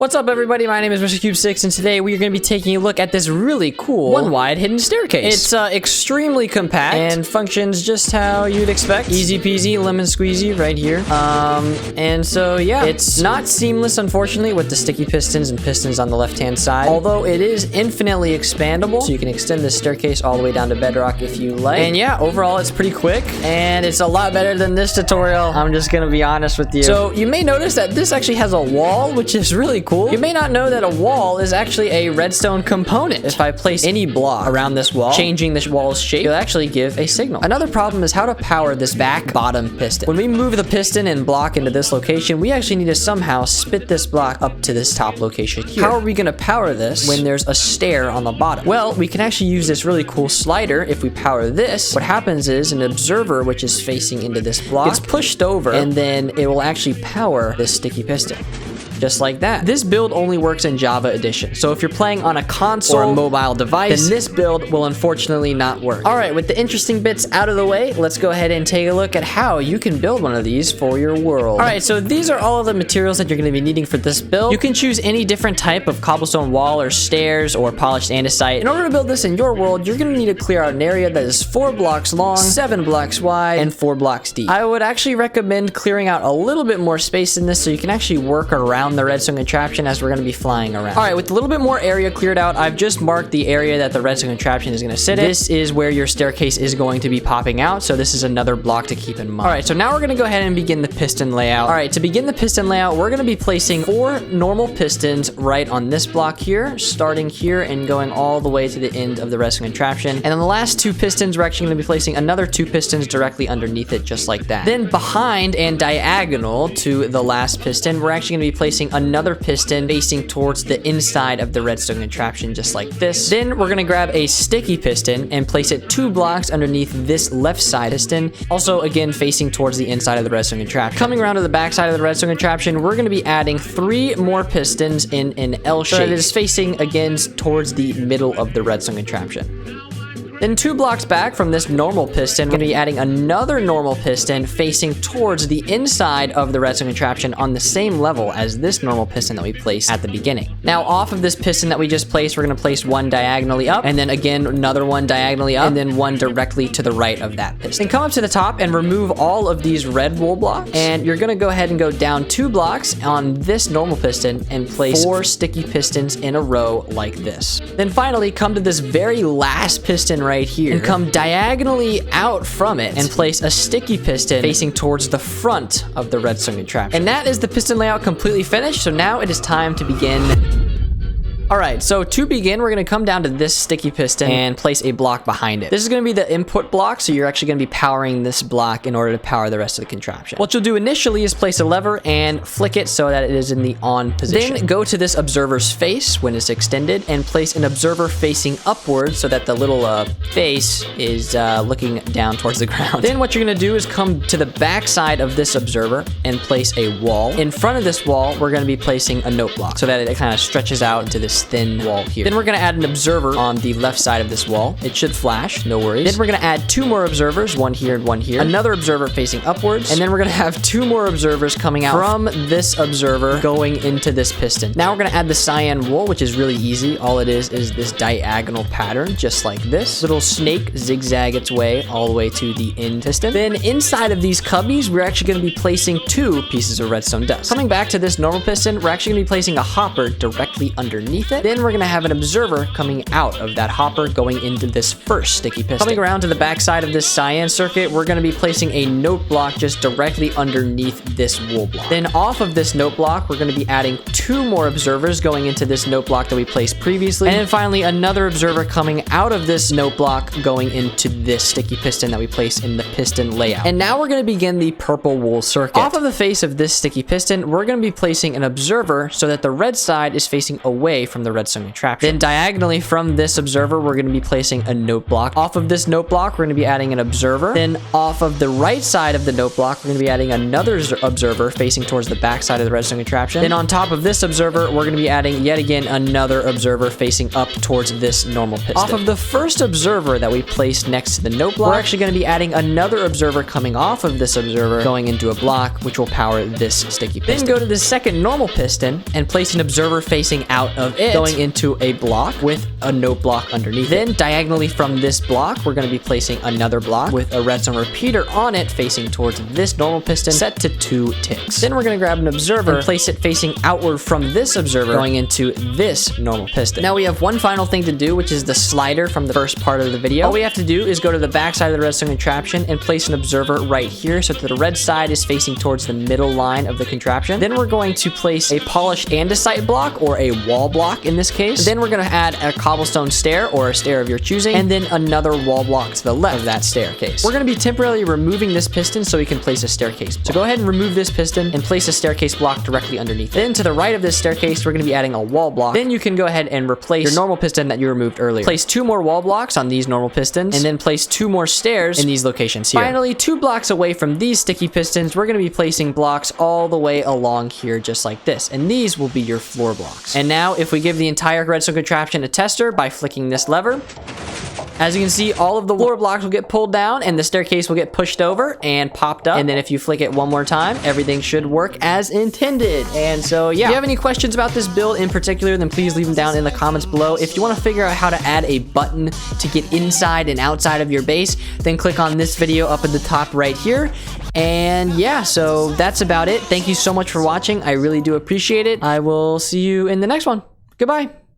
What's up, everybody? My name is Mr. Cube 6, and today we are going to be taking a look at this really cool one-wide hidden staircase. It's extremely compact and functions just how you'd expect. Easy peasy, lemon squeezy right here. And so yeah, it's not seamless, unfortunately, with the sticky pistons and pistons on the left-hand side. Although it is infinitely expandable, so you can extend this staircase all the way down to bedrock if you like. And yeah, overall, it's pretty quick, and it's a lot better than this tutorial. I'm just going to be honest with you. So you may notice that this actually has a wall, which is really cool. You may not know that a wall is actually a redstone component. If I place any block around this wall, changing this wall's shape, it'll actually give a signal. Another problem is how to power this back bottom piston. When we move the piston and block into this location, we actually need to somehow spit this block up to this top location here. How are we going to power this when there's a stair on the bottom? Well, we can actually use this really cool slider. If we power this, what happens is an observer, which is facing into this block, gets pushed over, and then it will actually power this sticky piston. Just like that. This build only works in Java Edition. So if you're playing on a console or a mobile device, then this build will unfortunately not work. All right, with the interesting bits out of the way, let's go ahead and take a look at how you can build one of these for your world. All right, so these are all of the materials that you're going to be needing for this build. You can choose any different type of cobblestone wall or stairs or polished andesite. In order to build this in your world, you're going to need to clear out an area that is 4 blocks long, 7 blocks wide, and 4 blocks deep. I would actually recommend clearing out a little bit more space in this so you can actually work around the redstone contraption as we're going to be flying around. All right, with a little bit more area cleared out, I've just marked the area that the redstone contraption is going to sit in. This is where your staircase is going to be popping out, so this is another block to keep in mind. All right, so now we're going to go ahead and begin the piston layout. All right, to begin the piston layout, we're going to be placing 4 normal pistons right on this block here, starting here and going all the way to the end of the redstone contraption. And on the last 2 pistons, we're actually going to be placing another 2 pistons directly underneath it, just like that. Then behind and diagonal to the last piston, we're actually going to be placing another piston facing towards the inside of the redstone contraption, just like this. Then we're going to grab a sticky piston and place it 2 blocks underneath this left side piston, also again facing towards the inside of the redstone contraption. Coming around to the back side of the redstone contraption, we're going to be adding 3 more pistons in an L shape that is facing again towards the middle of the redstone contraption. Then 2 blocks back from this normal piston, we're going to be adding another normal piston facing towards the inside of the redstone contraption on the same level as this normal piston that we placed at the beginning. Now, off of this piston that we just placed, we're going to place 1 diagonally up, and then again another 1 diagonally up, and then 1 directly to the right of that piston. Then come up to the top and remove all of these red wool blocks, and you're going to go ahead and go down 2 blocks on this normal piston and place 4 sticky pistons in a row like this. Then finally, come to this very last piston right here and come diagonally out from it and place a sticky piston facing towards the front of the redstone contraption. And that is the piston layout completely finished. So now it is time to begin. All right, so to begin, we're going to come down to this sticky piston and place a block behind it. This is going to be the input block, so you're actually going to be powering this block in order to power the rest of the contraption. What you'll do initially is place a lever and flick it so that it is in the on position. Then go to this observer's face when it's extended and place an observer facing upwards so that the little face is looking down towards the ground. Then what you're going to do is come to the back side of this observer and place a wall. In front of this wall, we're going to be placing a note block so that it kind of stretches out into this thin wall here. Then we're going to add an observer on the left side of this wall. It should flash, no worries. Then we're going to add 2 more observers, 1 here and 1 here. Another observer facing upwards. And then we're going to have 2 more observers coming out from this observer going into this piston. Now we're going to add the cyan wool, which is really easy. All it is this diagonal pattern, just like this. Little snake zigzag its way all the way to the end piston. Then inside of these cubbies, we're actually going to be placing 2 pieces of redstone dust. Coming back to this normal piston, we're actually going to be placing a hopper directly underneath it. Then we're going to have an observer coming out of that hopper going into this first sticky piston. Coming around to the back side of this cyan circuit, we're going to be placing a note block just directly underneath this wool block. Then off of this note block, we're going to be adding 2 more observers going into this note block that we placed previously. And then finally, another observer coming out of this note block going into this sticky piston that we placed in the piston layout. And now we're going to begin the purple wool circuit. Off of the face of this sticky piston, we're going to be placing an observer so that the red side is facing away from the redstone contraption. Then diagonally from this observer, we're going to be placing a note block. Off of this note block, we're going to be adding an observer. Then off of the right side of the note block, we're going to be adding another observer facing towards the back side of the redstone contraption. Then on top of this observer, we're going to be adding yet again another observer facing up towards this normal piston. Off of of the first observer that we placed next to the note block, we're actually going to be adding another observer coming off of this observer, going into a block, which will power this sticky piston. Then go to the second normal piston and place an observer facing out of it, going into a block with a note block underneath. Then diagonally from this block, we're going to be placing another block with a redstone repeater on it facing towards this normal piston, set to 2 ticks. Then we're going to grab an observer and place it facing outward from this observer, going into this normal piston. Now we have one final thing to do, which is the slider from the first part of the video. All we have to do is go to the back side of the redstone contraption and place an observer right here so that the red side is facing towards the middle line of the contraption. Then we're going to place a polished andesite block, or a wall block in this case. Then we're going to add a cobblestone stair, or a stair of your choosing, and then another wall block to the left of that staircase. We're going to be temporarily removing this piston so we can place a staircase block. So go ahead and remove this piston and place a staircase block directly underneath. Then to the right of this staircase, we're going to be adding a wall block. Then you can go ahead and replace your normal piston that you removed earlier. Place 2 more wall blocks on these normal pistons, and then place 2 more stairs in these locations here. Finally, 2 blocks away from these sticky pistons, we're going to be placing blocks all the way along here just like this, and these will be your floor blocks. And now if we give the entire redstone contraption a tester by flicking this lever, as you can see, all of the floor blocks will get pulled down and the staircase will get pushed over and popped up. And then if you flick it one more time, everything should work as intended. And so, yeah. If you have any questions about this build in particular, then please leave them down in the comments below. If you want to figure out how to add a button to get inside and outside of your base, then click on this video up at the top right here. And yeah, so that's about it. Thank you so much for watching. I really do appreciate it. I will see you in the next one. Goodbye.